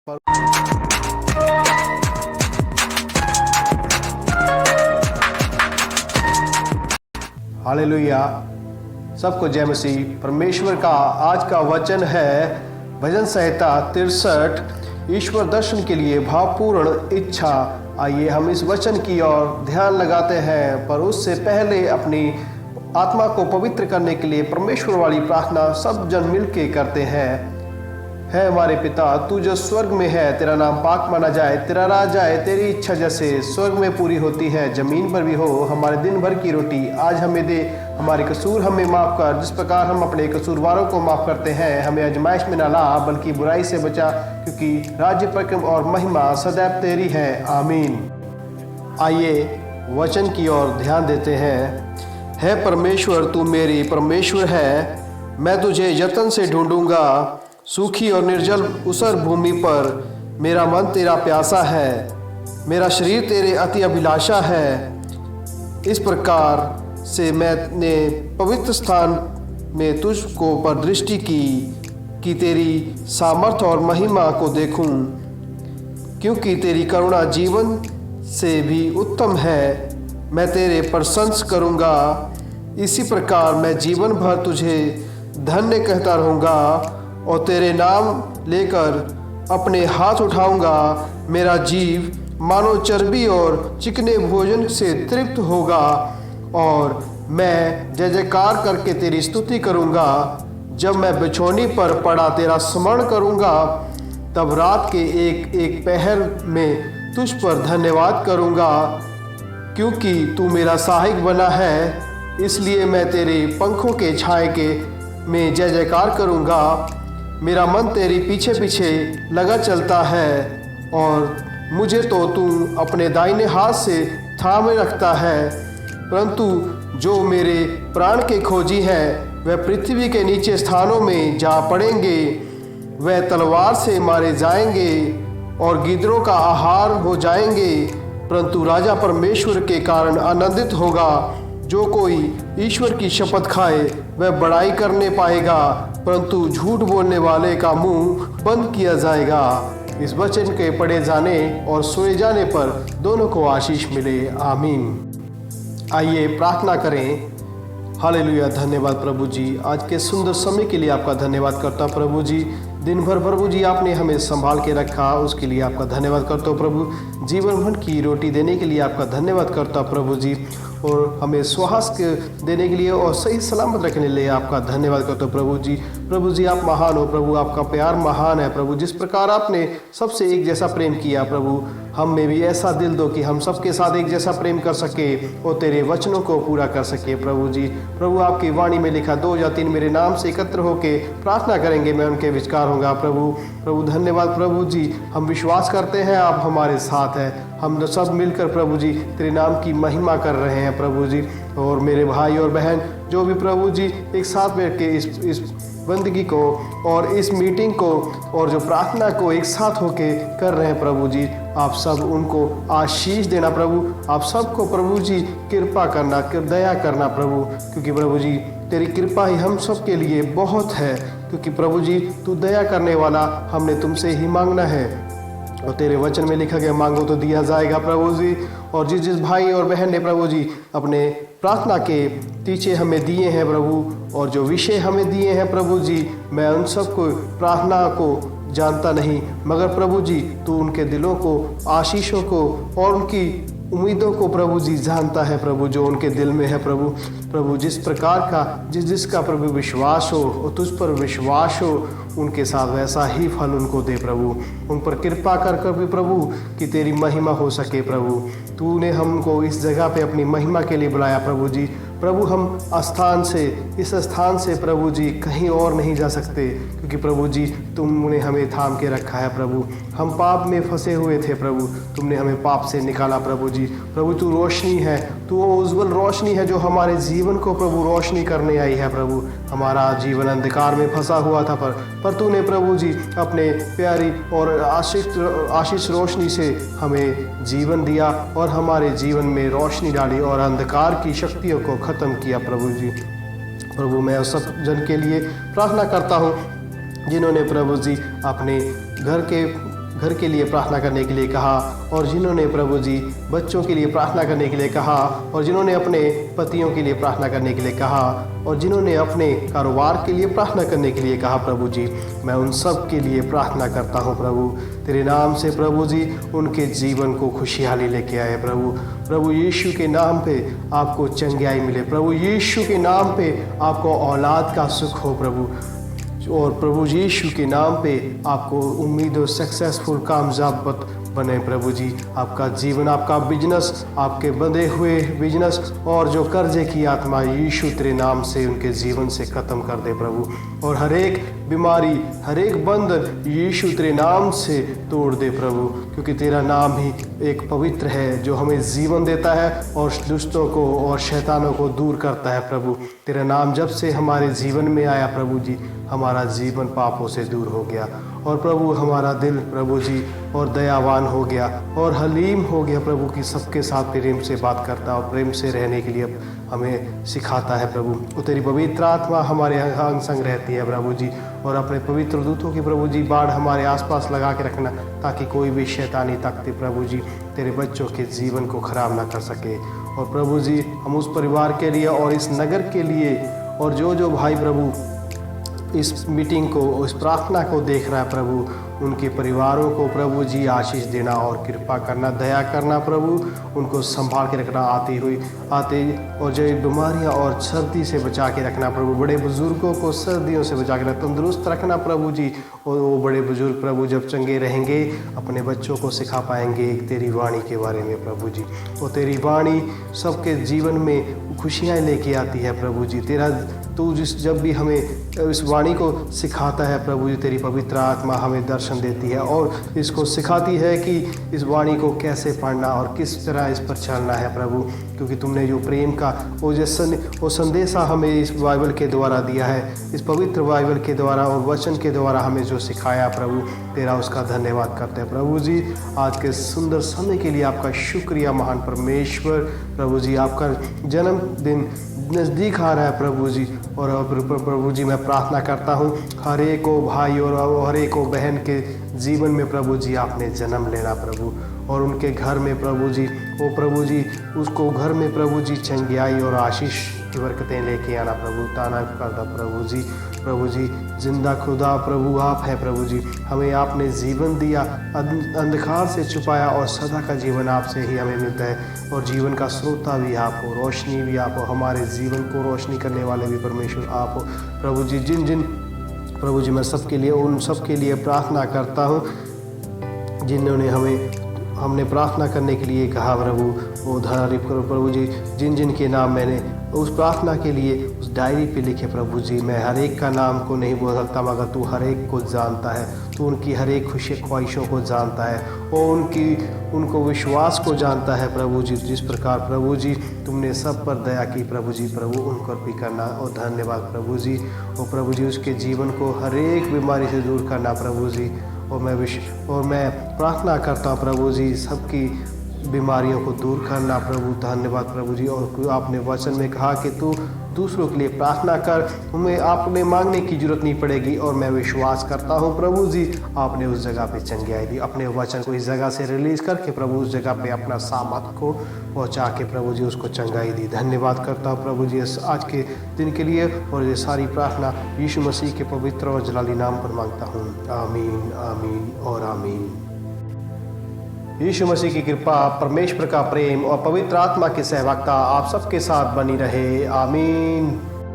Hallelujah. सबको जय मसीह। परमेश्वर का आज का वचन है भजन संहिता 63, ईश्वर दर्शन के लिए भावपूर्ण इच्छा। आइए हम इस वचन की ओर ध्यान लगाते हैं, पर उससे पहले अपनी आत्मा को पवित्र करने के लिए परमेश्वर वाली प्रार्थना सब जन मिलके करते हैं। है हमारे पिता, तू जो स्वर्ग में है, तेरा नाम पाक माना जाए, तेरा राज आए, तेरी इच्छा जैसे स्वर्ग में पूरी होती है जमीन पर भी हो। हमारे दिन भर की रोटी आज हमें दे, हमारे कसूर हमें माफ़ कर जिस प्रकार हम अपने कसूरवारों को माफ़ करते हैं। हमें आजमाइश में न ला, बल्कि बुराई से बचा, क्योंकि राज्य, प्रक्रम और महिमा सदैव तेरी है। आमीन। आइए वचन की ओर ध्यान देते हैं। है परमेश्वर, तू मेरी परमेश्वर है, मैं तुझे यत्न से ढूंढूंगा। सूखी और निर्जल ऊसर भूमि पर मेरा मन तेरा प्यासा है, मेरा शरीर तेरे अति अभिलाषा है। इस प्रकार से मैंने पवित्र स्थान में तुझको पर दृष्टि की कि तेरी सामर्थ और महिमा को देखूं, क्योंकि तेरी करुणा जीवन से भी उत्तम है। मैं तेरे प्रशंसा करूँगा, इसी प्रकार मैं जीवन भर तुझे धन्य कहता रहूँगा और तेरे नाम लेकर अपने हाथ उठाऊंगा। मेरा जीव मानो चर्बी और चिकने भोजन से तृप्त होगा और मैं जय जयकार करके तेरी स्तुति करूंगा। जब मैं बिछौनी पर पड़ा तेरा स्मरण करूंगा, तब रात के एक एक पहर में तुझ पर धन्यवाद करूंगा। क्योंकि तू मेरा सहायक बना है, इसलिए मैं तेरे पंखों के छाए के में जय जयकार करूंगा। मेरा मन तेरी पीछे पीछे लगा चलता है और मुझे तो तू अपने दाहिने हाथ से थामे रखता है। परंतु जो मेरे प्राण के खोजी हैं, वह पृथ्वी के नीचे स्थानों में जा पड़ेंगे। वह तलवार से मारे जाएंगे और गिद्धों का आहार हो जाएंगे। परंतु राजा परमेश्वर के कारण आनंदित होगा। जो कोई ईश्वर की शपथ खाए वह बड़ाई करने पाएगा, परंतु झूठ बोलने वाले का मुंह बंद किया जाएगा। इस वचन के पढ़े जाने और सोए जाने पर दोनों को आशीष मिले। आमीन। आइए प्रार्थना करें। हालेलुया। धन्यवाद प्रभु जी, आज के सुंदर समय के लिए आपका धन्यवाद करता हूं प्रभु जी। दिन भर प्रभु जी आपने हमें संभाल के रखा, उसके लिए आपका धन्यवाद करता हूं प्रभु। जीवन भर की रोटी देने के लिए आपका धन्यवाद करता हूं प्रभु जी, और हमें स्वास्थ्य देने के लिए और सही सलामत रखने के लिए आपका धन्यवाद करता हूं प्रभु जी। प्रभु जी आप महान हो प्रभु, आपका प्यार महान है प्रभु। जिस प्रकार आपने सबसे एक जैसा प्रेम किया प्रभु, हम में भी ऐसा दिल दो कि हम सबके साथ एक जैसा प्रेम कर सके और तेरे वचनों को पूरा कर सके प्रभु जी। प्रभु आपकी वाणी में लिखा 2 या 3 मेरे नाम से एकत्र होके प्रार्थना करेंगे, मैं उनके विचार होगा प्रभु। प्रभु धन्यवाद प्रभु जी, हम विश्वास करते हैं आप हमारे साथ हैं। हम सब मिलकर प्रभु जी तेरे नाम की महिमा कर रहे हैं प्रभु जी। और मेरे भाई और बहन जो भी प्रभु जी एक साथ बैठ के इस बंदगी को और इस मीटिंग को और जो प्रार्थना को एक साथ होके कर रहे हैं प्रभु जी, आप सब उनको आशीष देना प्रभु। आप सबको प्रभु जी कृपा करना, दया करना प्रभु, क्योंकि प्रभु जी तेरी कृपा ही हम सब के लिए बहुत है। क्योंकि प्रभु जी तू दया करने वाला, हमने तुमसे ही मांगना है और तेरे वचन में लिखा गया मांगो तो दिया जाएगा प्रभु जी। और जिस जिस भाई और बहन ने प्रभु जी अपने प्रार्थना के टीचे हमें दिए हैं प्रभु, और जो विषय हमें दिए हैं प्रभु जी, मैं उन सबको प्रार्थना को जानता नहीं, मगर प्रभु जी तू उनके दिलों को, आशीषों को और उनकी उम्मीदों को प्रभु जी जानता है प्रभु, जो उनके दिल में है प्रभु। प्रभु जिस प्रकार का जिसका प्रभु विश्वास हो और तुझ पर विश्वास हो, उनके साथ वैसा ही फल उनको दे प्रभु। उन पर कृपा कर भी प्रभु कि तेरी महिमा हो सके प्रभु। तूने हमको इस जगह पे अपनी महिमा के लिए बुलाया प्रभु जी। प्रभु हम इस स्थान से प्रभु जी कहीं और नहीं जा सकते, क्योंकि प्रभु जी तुमने हमें थाम के रखा है प्रभु। हम पाप में फंसे हुए थे प्रभु, तुमने हमें पाप से निकाला प्रभु जी। प्रभु तू रोशनी है, तू वो उज्जवल रोशनी है जो हमारे जीवन को प्रभु रोशनी करने आई है प्रभु। हमारा जीवन अंधकार में फंसा हुआ था, पर तूने प्रभु जी अपने प्यारी और आशीष रोशनी से हमें जीवन दिया और हमारे जीवन में रोशनी डाली और अंधकार की शक्तियों को ख़त्म किया प्रभु जी। प्रभु मैं उस सब जन के लिए प्रार्थना करता हूँ जिन्होंने प्रभु जी अपने घर के लिए प्रार्थना करने के लिए कहा, और जिन्होंने प्रभु जी बच्चों के लिए प्रार्थना करने के लिए कहा, और जिन्होंने अपने पतियों के लिए प्रार्थना करने के लिए कहा, और जिन्होंने अपने कारोबार के लिए प्रार्थना करने के लिए कहा, प्रभु जी मैं उन सब के लिए प्रार्थना करता हूँ प्रभु। तेरे नाम से प्रभु जी उनके जीवन को खुशहाली लेके आए प्रभु। प्रभु यीशु के नाम पे आपको चंगाई मिले, प्रभु यीशु के नाम पे आपको औलाद का सुख हो प्रभु, और प्रभु यीशु के नाम पे आपको उम्मीद और सक्सेसफुल कामयाब बने प्रभु जी। आपका जीवन, आपका बिजनेस, आपके बंधे हुए बिजनेस और जो कर्जे की आत्मा यीशु तेरे नाम से उनके जीवन से ख़त्म कर दे प्रभु, और हर एक बीमारी, हर एक बंधन यीशु तेरे नाम से तोड़ दे प्रभु, क्योंकि तेरा नाम ही एक पवित्र है जो हमें जीवन देता है और दुष्टों को और शैतानों को दूर करता है प्रभु। तेरा नाम जब से हमारे जीवन में आया प्रभु जी, हमारा जीवन पापों से दूर हो गया, और प्रभु हमारा दिल प्रभु जी और दयावान हो गया और हलीम हो गया प्रभु, की सबके साथ प्रेम से बात करता और प्रेम से रहने के लिए हमें सिखाता है प्रभु। वो तेरी पवित्र आत्मा हमारे अंग संग रहती है प्रभु जी, और अपने पवित्र दूतों की प्रभु जी बाढ़ हमारे आसपास लगा के रखना, ताकि कोई भी शैतानी ताकत प्रभु जी तेरे बच्चों के जीवन को खराब ना कर सके। और प्रभु जी हम उस परिवार के लिए और इस नगर के लिए, और जो भाई प्रभु इस मीटिंग को, इस प्रार्थना को देख रहा है प्रभु, उनके परिवारों को प्रभु जी आशीष देना और कृपा करना, दया करना प्रभु, उनको संभाल के रखना, आते और जो बीमारियां और सर्दी से बचा के रखना प्रभु, बड़े बुजुर्गों को सर्दियों से बचा के रखना, तंदुरुस्त रखना प्रभु जी। और वो बड़े बुजुर्ग प्रभु जब चंगे रहेंगे, अपने बच्चों को सिखा पाएंगे तेरी वाणी के बारे में प्रभु जी। और तेरी वाणी सबके जीवन में खुशियाँ लेके आती है प्रभु जी। तू जब भी हमें इस वाणी को सिखाता है प्रभु जी, तेरी पवित्र आत्मा हमें दर्शन देती है और इसको सिखाती है कि इस वाणी को कैसे पढ़ना और किस तरह इस पर चलना है प्रभु, क्योंकि तुमने जो प्रेम का वो संदेशा हमें इस बाइबल के द्वारा दिया है, इस पवित्र बाइबल के द्वारा और वचन के द्वारा हमें जो सिखाया प्रभु, तेरा उसका धन्यवाद करते हैं प्रभु जी। आज के सुंदर समय के लिए आपका शुक्रिया महान परमेश्वर। प्रभु जी आपका जन्मदिन नज़दीक आ रहा है प्रभु जी, और प्रभु जी मैं प्रार्थना करता हूँ हर एक को भाई और हर एक को बहन के जीवन में प्रभु जी आपने जन्म लेना प्रभु, और उनके घर में प्रभु जी वो प्रभु जी उसको घर में प्रभु जी चंगाई और आशीष की बरकतें लेके आना प्रभु। ताना करता प्रभु जी जिंदा खुदा प्रभु आप हैं प्रभु जी, हमें आपने जीवन दिया, अंधकार से छुपाया, और सदा का जीवन आपसे ही हमें मिलता है, और जीवन का स्रोता भी आप हो, रोशनी भी आप हो, हमारे जीवन को रोशनी करने वाले भी परमेश्वर आप हो प्रभु जी। जिन प्रभु जी मैं सबके लिए, उन सब के लिए प्रार्थना करता हूँ जिन्होंने हमने प्रार्थना करने के लिए कहा प्रभु, वो धारी प्रभु जी, जिन के नाम मैंने उस प्रार्थना के लिए उस डायरी पे लिखे प्रभु जी। मैं हर एक का नाम को नहीं बोल सकता, मगर तू हर एक को जानता है, तू उनकी हर एक खुशी ख्वाहिशों को जानता है, और उनको विश्वास को जानता है प्रभु जी। जिस प्रकार प्रभु जी तुमने सब पर दया की प्रभु जी, प्रभु उन पर भी करना, और धन्यवाद प्रभु जी। और प्रभु जी उसके जीवन को हर एक बीमारी से दूर करना प्रभु जी, और मैं प्रार्थना करता हूँ प्रभु जी सबकी बीमारियों को दूर करना प्रभु। धन्यवाद प्रभु जी। और आपने वचन में कहा कि तू दूसरों के लिए प्रार्थना कर, हमें आपने मांगने की जरूरत नहीं पड़ेगी, और मैं विश्वास करता हूँ प्रभु जी आपने उस जगह पे चंगाई दी, अपने वचन को इस जगह से रिलीज़ करके प्रभु उस जगह पे अपना सामर्थ को पहुँचा के प्रभु जी उसको चंगाई दी। धन्यवाद करता हूँ प्रभु जी आज के दिन के लिए, और ये सारी प्रार्थना यीशु मसीह के पवित्र और जलाली नाम पर मांगता हूँ। आमीन आमीन और आमीन। यीशु मसीह की कृपा, परमेश्वर का प्रेम और पवित्र आत्मा की सहभागिता आप सबके साथ बनी रहे। आमीन।